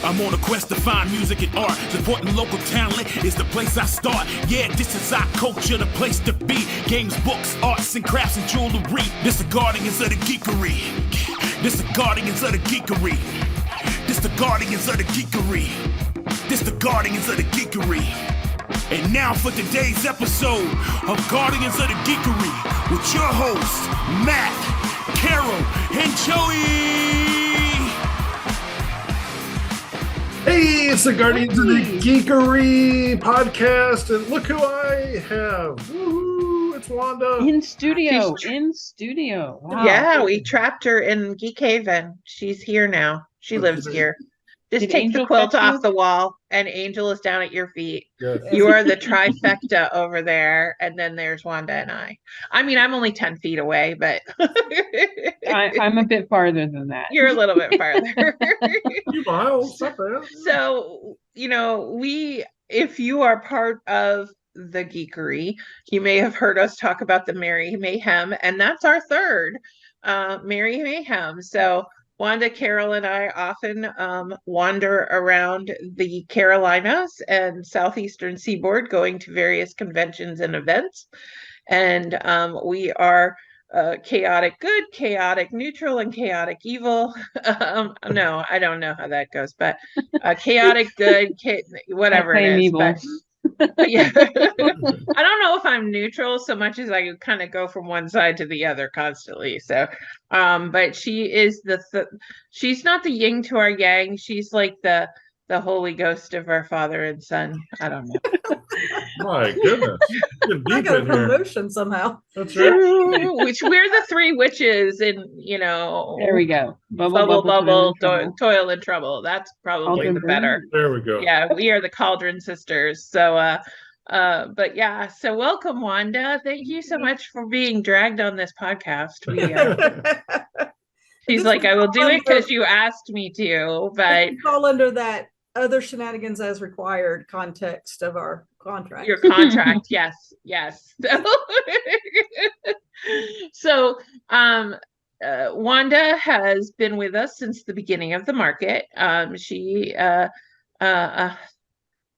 I'm on a quest to find music and art. Supporting local talent is the place I start. Yeah, this is our culture, the place to be. Games, books, arts and crafts and jewelry. This the guardians of the geekery. This the guardians of the geekery. This the guardians of the geekery. This the guardians of the geekery. And now for today's episode of Guardians of the Geekery with your hosts, Matt, Carol, and Joey. Hey, it's the Guardians of the Geekery podcast, and look who I have. Woohoo, it's Wanda. In studio. Wow. Yeah, we trapped her in Geek Haven. She's here now. She lives here. Just Did take Angel the quilt fetch you? off the wall, and Angel is down at your feet. Yes. You are the trifecta over there, and then there's Wanda and I. I mean, I'm only 10 feet away, but I'm a bit farther than that. you're a little bit farther. You miles, not bad. So, if you are part of the Geekery, you may have heard us talk about the Merry Mayhem, and that's our third Merry Mayhem. So Wanda, Carol, and I often wander around the Carolinas and southeastern seaboard going to various conventions and events. And we are chaotic good, chaotic neutral, and chaotic evil. No, I don't know how that goes, but chaotic good, whatever it is. Evil. But yeah, I don't know if I'm neutral so much as I kind of go from one side to the other constantly. So, but she is she's not the yin to our yang. She's like the Holy Ghost of our Father and Son. I don't know. My goodness. I got a promotion somehow. That's right. Which we're the three witches in, There we go. Bubble, toil and trouble. That's probably the better. There we go. Yeah, we are the Cauldron Sisters. So, but yeah, so welcome, Wanda. Thank you so much for being dragged on this podcast. She's like, I will do it because you asked me to, but fall under that other shenanigans as required context of our contract. Your contract, yes. So, Wanda has been with us since the beginning of the market. She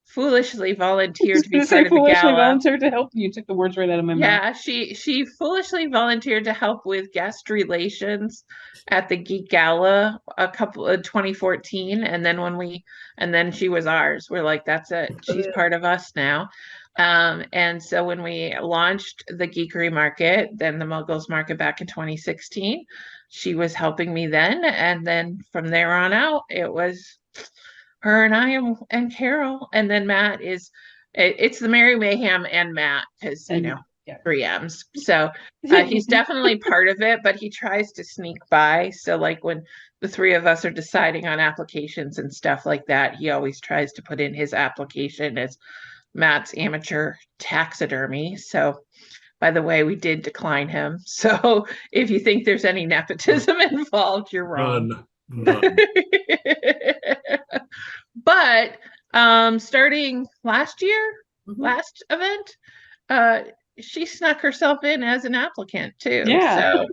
foolishly volunteered to be part of the gala. Volunteered to help you. Took the words right out of my mouth. Yeah, she foolishly volunteered to help with guest relations at the Geek Gala 2014, and then she was ours. We're like, that's it. She's part of us now. And so when we launched the Geekery Market, then the Muggles Market back in 2016, she was helping me then, and then from there on out, it was her and I and Carol, and then Matt it's the Merry Mayhem and Matt, because 3 M's. So he's definitely part of it, but he tries to sneak by. So like when the three of us are deciding on applications and stuff like that, he always tries to put in his application as Matt's amateur taxidermy. So by the way, we did decline him. So if you think there's any nepotism involved, you're wrong. None. But starting last year, last event, she snuck herself in as an applicant too. Yeah. So.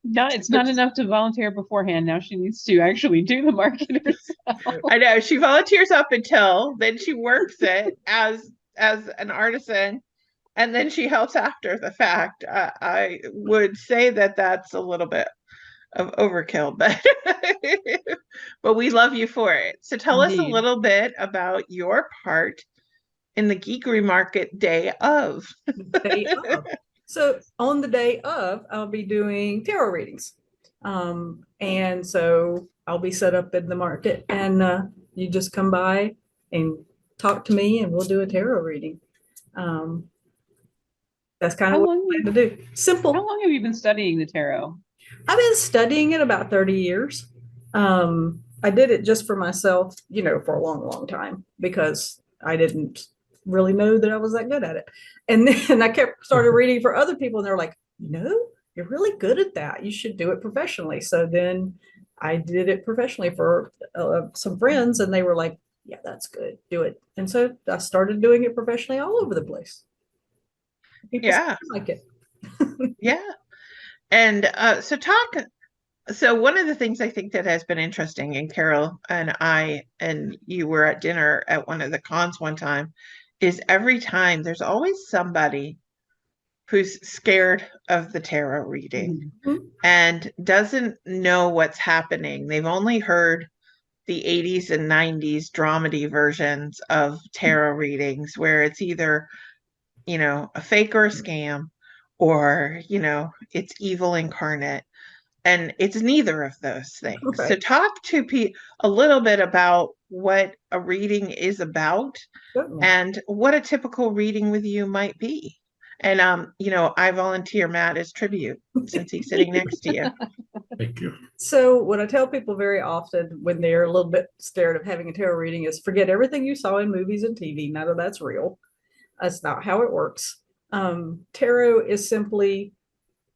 It's not enough to volunteer beforehand. Now she needs to actually do the market herself. I know, she volunteers up until then she works it as an artisan, and then she helps after the fact. I would say that that's a little bit of overkill, but we love you for it. So tell us a little bit about your part in the Geekery Market day of. So on the day of, I'll be doing tarot readings. And so I'll be set up in the market, and you just come by and talk to me and we'll do a tarot reading. That's kind of what I plan to do. Simple. How long have you been studying the tarot? I've been studying it about 30 years. I did it just for myself, for a long time, because I didn't really know that I was that good at it. And then I started reading for other people, and they're like, you're really good at that. You should do it professionally. So then I did it professionally for some friends, and they were like, yeah, that's good. Do it. And so I started doing it professionally all over the place. People Yeah. like it. Yeah. And so talk So one of the things I think that has been interesting, and Carol and I and you were at dinner at one of the cons one time, is every time there's always somebody who's scared of the tarot reading Mhm. and doesn't know what's happening. They've only heard the 80s and 90s dramedy versions of tarot readings where it's either, a fake or a scam, or, it's evil incarnate. And it's neither of those things. So Okay. talk to a little bit about what a reading is about Certainly. and what a typical reading with you might be. And I volunteer Matt as tribute since he's sitting next to you. Thank you. So what I tell people very often when they're a little bit scared of having a tarot reading is forget everything you saw in movies and TV. None of that's real. That's not how it works. Tarot is simply,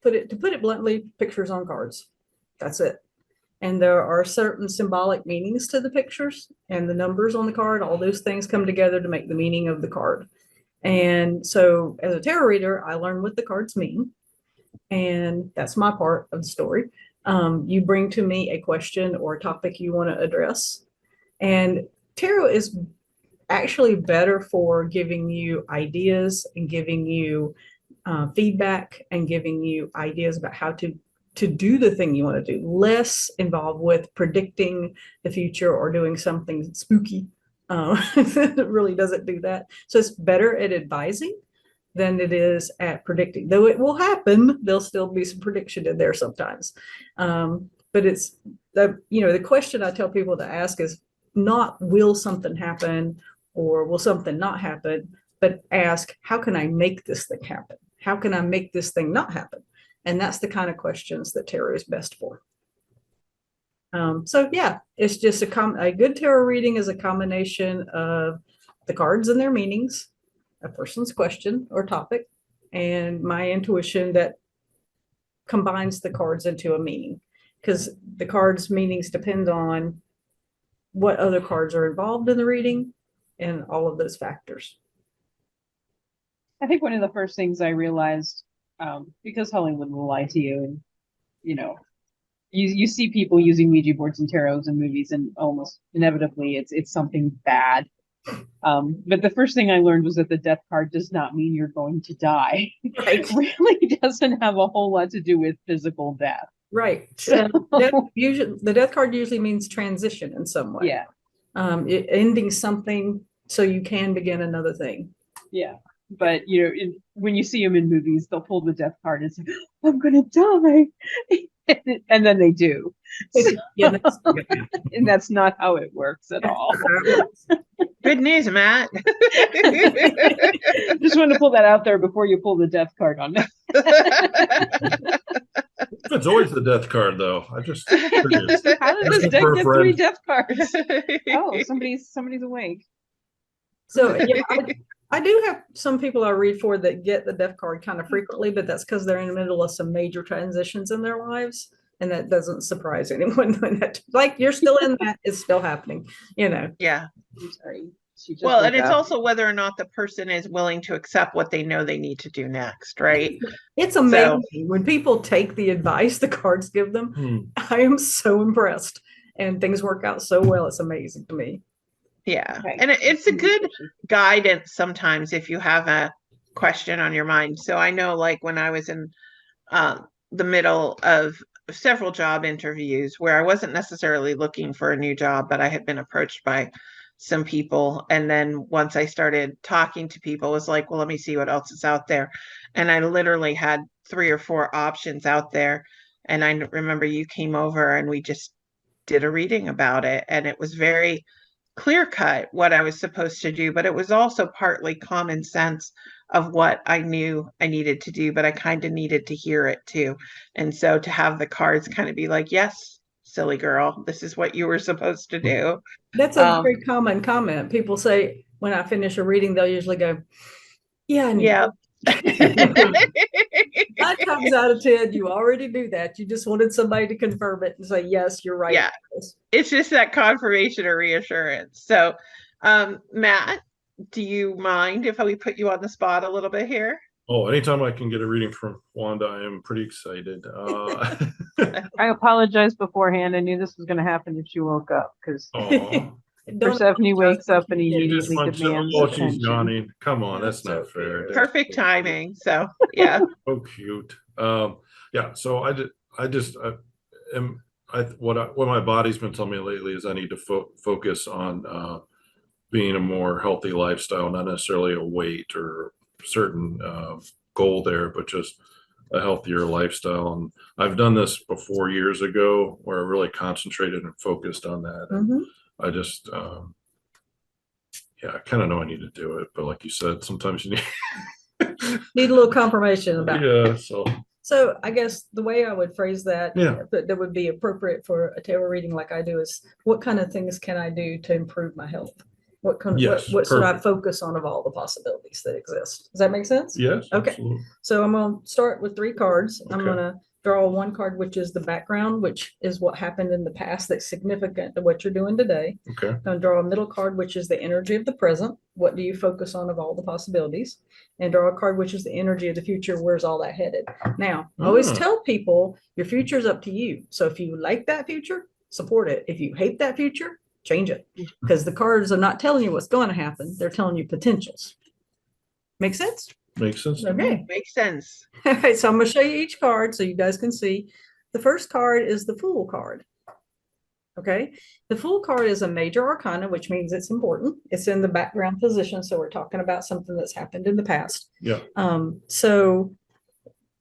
to put it bluntly, pictures on cards. That's it. And there are certain symbolic meanings to the pictures, and the numbers on the card. All those things come together to make the meaning of the card. And so as a tarot reader, I learn what the cards mean. And that's my part of the story. You bring to me a question or a topic you want to address. And tarot is actually better for giving you ideas and giving you feedback and giving you ideas about how to do the thing you want to do, less involved with predicting the future or doing something spooky. It really doesn't do that. So it's better at advising than it is at predicting. Though it will happen, there'll still be some prediction in there sometimes. But it's the question I tell people to ask is not will something happen or will something not happen, but ask, how can I make this thing happen? How can I make this thing not happen? And that's the kind of questions that tarot is best for. So yeah, it's just a good tarot reading is a combination of the cards and their meanings, a person's question or topic, and my intuition that combines the cards into a meaning, because the cards' meanings depend on what other cards are involved in the reading and all of those factors. I think one of the first things I realized, because Hollywood will lie to you, and you see people using Ouija boards and tarots in movies, and almost inevitably it's something bad. But the first thing I learned was that the death card does not mean you're going to die. Right. It really doesn't have a whole lot to do with physical death. Right. The death card usually means transition in some way. Yeah. Ending something so you can begin another thing. Yeah. But when you see them in movies, they'll pull the death card and say, "I'm gonna die," and then they do. And that's not how it works at all. Good news, Matt. Just wanted to pull that out there before you pull the death card on me. It's always the death card, though. I just curious. How did this Asking deck for a get friend. 3 death cards? Oh, somebody's awake. So yeah, I do have some people I read for that get the death card kind of frequently, but that's because they're in the middle of some major transitions in their lives. And that doesn't surprise anyone when that, like, you're still in that, it's still happening, Yeah. I'm sorry. Well, and it's also whether or not the person is willing to accept what they know they need to do next, right? It's amazing when people take the advice the cards give them. I am so impressed, and things work out so well. It's amazing to me. Yeah. Okay. And it's a good guidance sometimes if you have a question on your mind. So I know, like, when I was in the middle of several job interviews where I wasn't necessarily looking for a new job, but I had been approached by some people. And then once I started talking to people, it was like, well, let me see what else is out there. And I literally had 3 or 4 options out there. And I remember you came over and we just did a reading about it. And it was very clear cut what I was supposed to do, but it was also partly common sense of what I knew I needed to do, but I kind of needed to hear it too. And so to have the cards kind of be like, yes, silly girl, this is what you were supposed to do. That's a very common comment. People say when I finish a reading, they'll usually go, yeah, I need yeah. 9 times out of 10, you already do that. You just wanted somebody to confirm it and say, yes, you're right. Yeah. It's just that confirmation or reassurance. So, Matt, do you mind if we put you on the spot a little bit here? Oh, anytime I can get a reading from Wanda, I am pretty excited. I apologize beforehand. I knew this was going to happen if she woke up because Oh, Persephone wakes up and you just immediately want to, demands oh, she's attention. yawning. Come on, Yeah, that's so not fair. cute. Perfect timing. So yeah. So cute. Yeah. So what my body's been telling me lately is I need to focus on being a more healthy lifestyle, not necessarily a weight or certain goal there, but just a healthier lifestyle. And I've done this before years ago where I really concentrated and focused on that. And Mhm. I just, yeah, I kind of know I need to do it, but like you said, sometimes you need, Need a little confirmation about it. yeah. So I guess the way I would phrase that, Yeah. that would be appropriate for a tarot reading like I do is, what kind of things can I do to improve my health? What kind of, Yes, what should I perfect. focus on of all the possibilities that exist? Does that make sense? Yes. Okay. Absolutely. So I'm going to start with 3 cards. I'm Okay. going to draw one card, which is the background, which is what happened in the past that's significant to what you're doing today. Okay. I'm going to draw a middle card, which is the energy of the present. What do you focus on of all the possibilities? And draw a card, which is the energy of the future. Where's all that headed? Now, I always tell people your future is up to you. So if you like that future, support it. If you hate that future, change it. Because the cards are not telling you what's going to happen. They're telling you potentials. Make sense? Makes sense. Okay. Makes sense. All right, so I'm going to show you each card so you guys can see. The first card is the Fool card. Okay, the Fool card is a major arcana, which means it's important. It's in the background position, so we're talking about something that's happened in the past. Yeah. So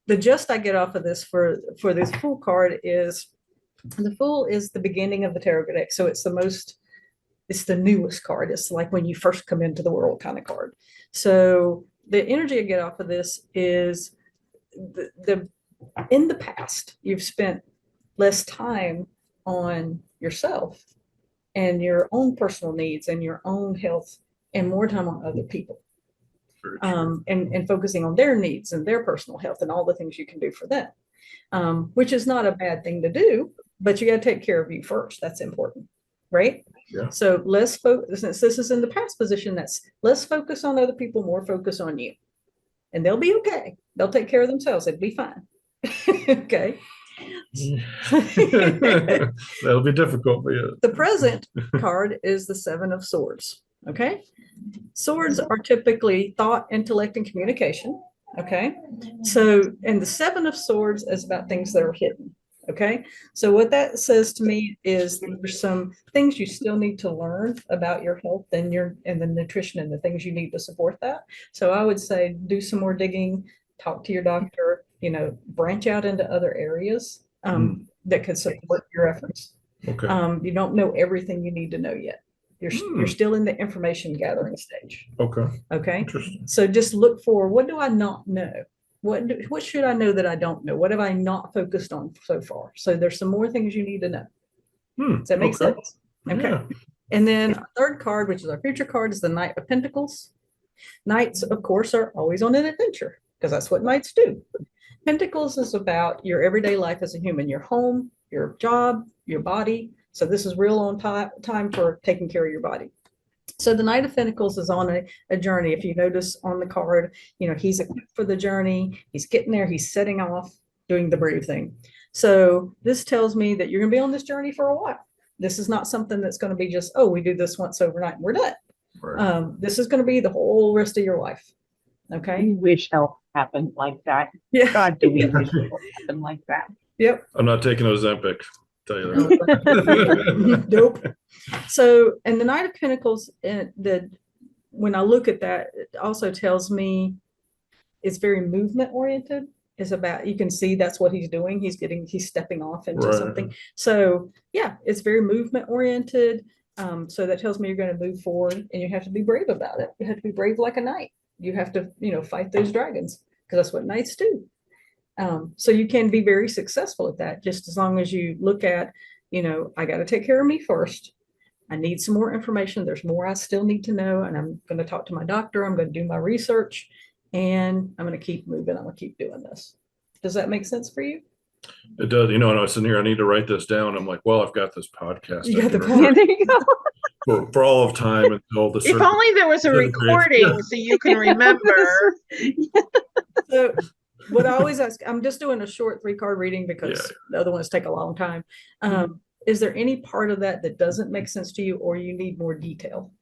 the gist I get off of this for this Fool card is the Fool is the beginning of the tarot deck, so it's the newest card. It's like when you first come into the world kind of card. So the energy I get off of this is in the past, you've spent less time on yourself and your own personal needs and your own health and more time on other people. And focusing on their needs and their personal health and all the things you can do for them, which is not a bad thing to do, but you got to take care of you first. That's important, right? Yeah. So less focus, since this is in the past position, that's less focus on other people, more focus on you. And they'll be okay. They'll take care of themselves. It'll be fine. Okay. That'll be difficult, but yeah. The present card is the 7 of Swords. Okay. Swords are typically thought, intellect, and communication. Okay. So, and the 7 of Swords is about things that are hidden. Okay. So what that says to me is there's some things you still need to learn about your health and the nutrition and the things you need to support that. So I would say do some more digging, talk to your doctor, branch out into other areas that could support your efforts. Okay. You don't know everything you need to know yet. You're still in the information gathering stage. Okay. Okay. Interesting. So just look for, what do I not know? What should I know that I don't know? What have I not focused on so far? So there's some more things you need to know. Does that make sense? Okay. Yeah. And then our third card, which is our future card, is the Knight of Pentacles. Knights, of course, are always on an adventure because that's what knights do. Pentacles is about your everyday life as a human, your home, your job, your body. So this is real on time for taking care of your body. So the Knight of Pentacles is on a journey. If you notice on the card, he's equipped for the journey. He's getting there. He's setting off, doing the brave thing. So this tells me that you're going to be on this journey for a while. This is not something that's going to be just, we do this once overnight and we're done. Right. This is going to be the whole rest of your life. Okay. We wish health happened like that. Yeah. God, do we wish it happened like that? Yep. I'm not taking Ozempic. Tell you that. Nope. So, and the Knight of Pentacles, when I look at that, it also tells me it's very movement oriented. It's about, you can see that's what he's doing. He's stepping off into something. So yeah, it's very movement oriented. So that tells me you're going to move forward and you have to be brave about it. You have to be brave like a knight. You have to, fight those dragons because that's what knights do. So you can be very successful at that, just as long as you look at, I got to take care of me first. I need some more information. There's more I still need to know. And I'm going to talk to my doctor. I'm going to do my research and I'm going to keep moving. I'm going to keep doing this. Does that make sense for you? It does. And I was sitting here, I need to write this down. I'm like, well, I've got this podcast. You got the Yeah, there you go. for all of time until the If only there was a recording so you can remember. So what I always ask, I'm just doing a short 3-card reading because Yeah. the other ones take a long time. Is there any part of that that doesn't make sense to you, or you need more detail?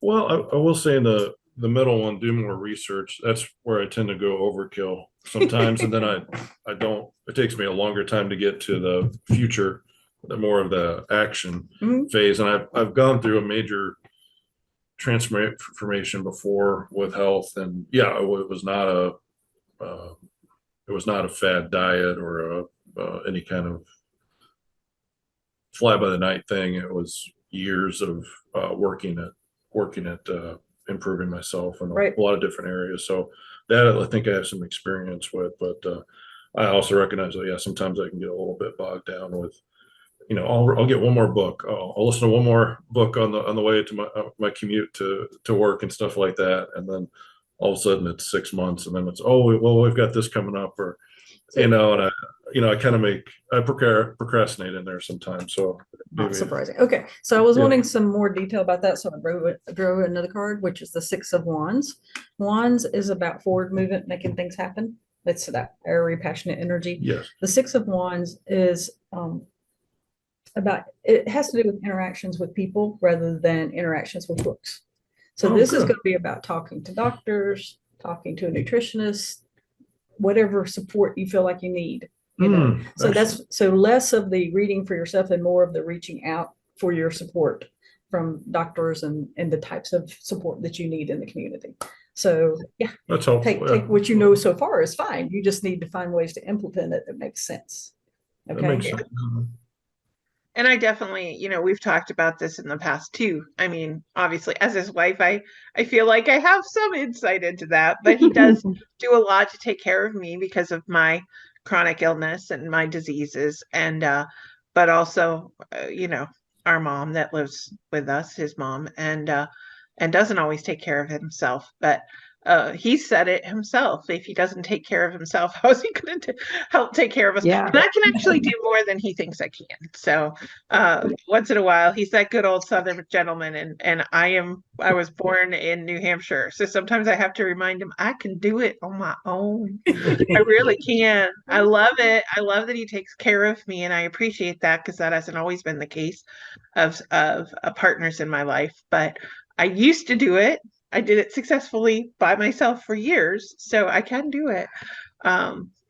Well, I will say in the middle one, do more research. That's where I tend to go overkill sometimes, and then I don't. It takes me a longer time to get to the future, the more of the action Mhm. phase. And I've gone through a major transformation before with health, and yeah, it was not a fad diet or any kind of fly by the night thing. It was years of working at improving myself in Right. a lot of different areas. So that I think I have some experience with, but I also recognize that, yeah, sometimes I can get a little bit bogged down with, I'll get one more book. I'll listen to one more book on the way to my commute to work and stuff like that. And then all of a sudden it's 6 months, and then it's, oh, well, we've got this coming up, or, and I kind of I procrastinate in there sometimes. So Not maybe, surprising. Okay, so I was Yeah. wanting some more detail about that, so I drew another card, which is the 6 of Wands. Wands is about forward movement, making things happen. It's that airy, passionate energy. yes. The 6 of Wands is about, it has to do with interactions with people rather than interactions with books. So Oh, this is good. going to be about talking to doctors, talking to a nutritionist, whatever support you feel like you need. So that's so less of the reading for yourself and more of the reaching out for your support from doctors and the types of support that you need in the community. So yeah, That's helpful. take what you know so far is fine. You just need to find ways to implement it that makes sense. That Okay. makes sense. And I definitely, we've talked about this in the past too. I mean, obviously, as his wife, I feel like I have some insight into that, but he does do a lot to take care of me because of my chronic illness and my diseases. And, but also, our mom that lives with us, his mom, and doesn't always take care of himself. But he said it himself. If he doesn't take care of himself, how is he going to help take care of us? Yeah. And I can actually do more than he thinks I can. So once in a while, he's that good old Southern gentleman, and I was born in New Hampshire, so sometimes I have to remind him I can do it on my own. I really can. I love it. I love that he takes care of me, and I appreciate that because that hasn't always been the case of partners in my life. But I used to do it. I did it successfully by myself for years, so I can do it.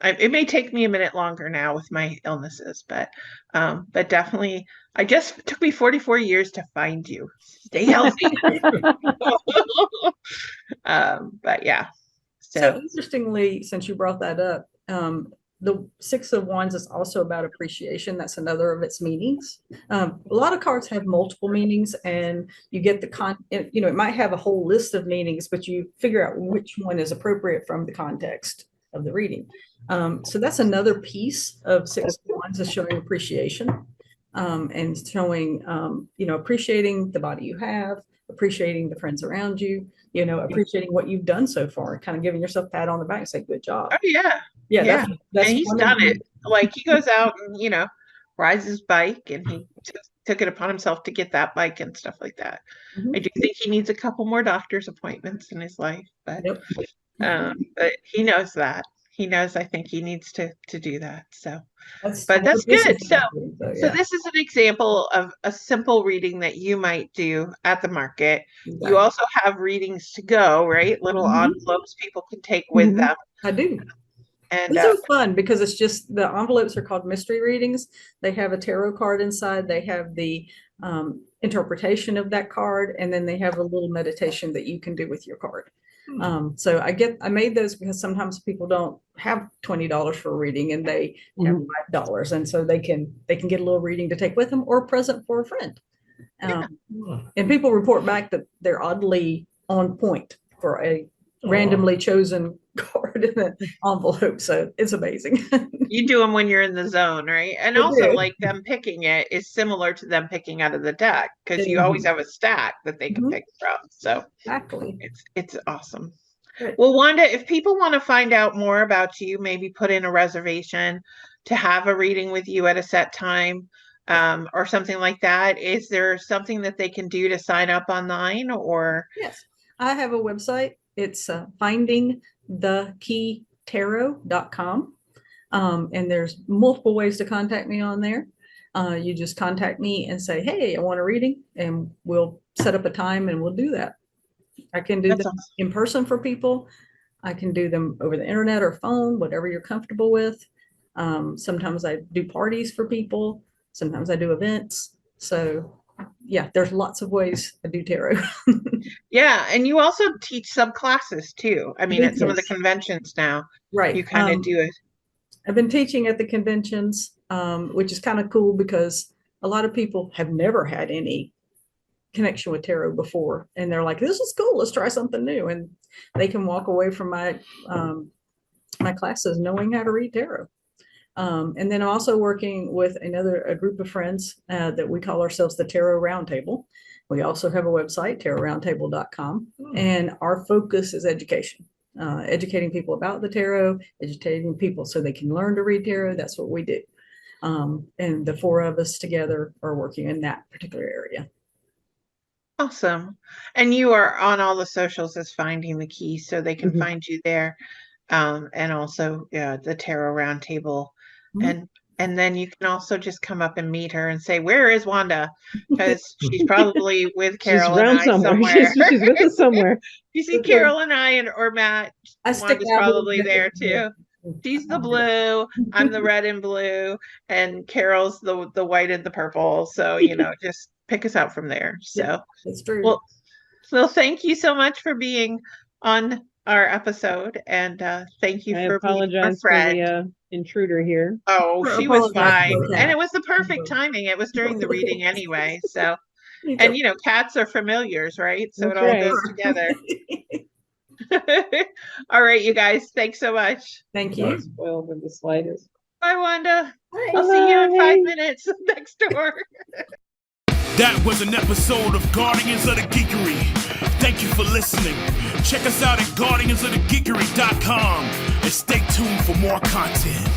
It may take me a minute longer now with my illnesses, but definitely, it took me 44 years to find you. Stay healthy. But yeah. So interestingly, since you brought that up, the 6 of Wands is also about appreciation. That's another of its meanings. A lot of cards have multiple meanings, and you get it might have a whole list of meanings, but you figure out which one is appropriate from the context of the reading. So that's another piece of 6 of Wands is showing appreciation, and showing, appreciating the body you have, appreciating the friends around you, appreciating what you've done so far, kind of giving yourself a pat on the back and say, good job. Oh yeah. Yeah. That's and he's done it. Like he goes out and, rides his bike, and he took it upon himself to get that bike and stuff like that. Mhm. I do think he needs a couple more doctor's appointments in his life, but Yep. but he knows that. He knows I think he needs to do that. So That's but that's good. So yeah, this is an example of a simple reading that you might do at the market. exactly. You also have readings to go, right? Little Mhm. envelopes people can take with Mhm. them. I do. And These are fun because it's just the envelopes are called mystery readings. They have a tarot card inside. They have the interpretation of that card, and then they have a little meditation that you can do with your card. So I made those because sometimes people don't have $20 for a reading, and they have $5, and so they can get a little reading to take with them or a present for a friend. And people report back that they're oddly on point for a randomly chosen card in an envelope. So it's amazing. you do them when you're in the zone, right? And I also, do. like, them picking it is similar to them picking out of the deck because you always have a stack that they can Mhm. pick from. So Exactly. it's awesome. Good. Well, Wanda, if people want to find out more about you, maybe put in a reservation to have a reading with you at a set time, or something like that, is there something that they can do to sign up online, or? Yes, I have a website. It's finding thekeytarot.com. And there's multiple ways to contact me on there. You just contact me and say, hey, I want a reading, and we'll set up a time and we'll do that. I can do That's them awesome. in person for people. I can do them over the internet or phone, whatever you're comfortable with. Sometimes I do parties for people. Sometimes I do events. So yeah, there's lots of ways I do tarot. Yeah, and you also teach subclasses too. I mean, at some of the Yes. conventions now, Right. you kind of do it. I've been teaching at the conventions, which is kind of cool because a lot of people have never had any connection with tarot before, and they're like, this is cool, let's try something new, and they can walk away from my my classes knowing how to read tarot. And then I'm also working with a group of friends that we call ourselves the Tarot Roundtable. We also have a website, tarotroundtable.com, and our focus is education, educating people about the tarot, educating people so they can learn to read tarot. That's what we do. And the four of us together are working in that particular area. Awesome. And you are on all the socials as Finding the Key, so they can Mhm. find you there. And also the Tarot Roundtable. Mhm. And then you can also just come up and meet her and say, where is Wanda? Because she's probably with She's Carol and around I somewhere. somewhere. She's with us somewhere. You see Carol and I or Matt, I stick Wanda's out a little probably bit. there too. She's the blue, I'm the red and blue, and Carol's the white and the purple. So, just pick us out from there. So, That's true. well, thank you so much for being on our episode, and thank you I for being our apologize for friend. the intruder here. Oh, I she was apologize fine. for that. And it was the perfect timing. It was during the reading anyway. So, and cats are familiars, right? So That's it all right. goes together. All right, you guys. Thanks so much. Thank Not you. spoiled in the slightest. Bye, Wanda. Bye. I'll see you in Bye. 5 minutes next door. That was an episode of Guardians of the Geekery. Thank you for listening. Check us out at guardiansofthegeekery.com and stay tuned for more content.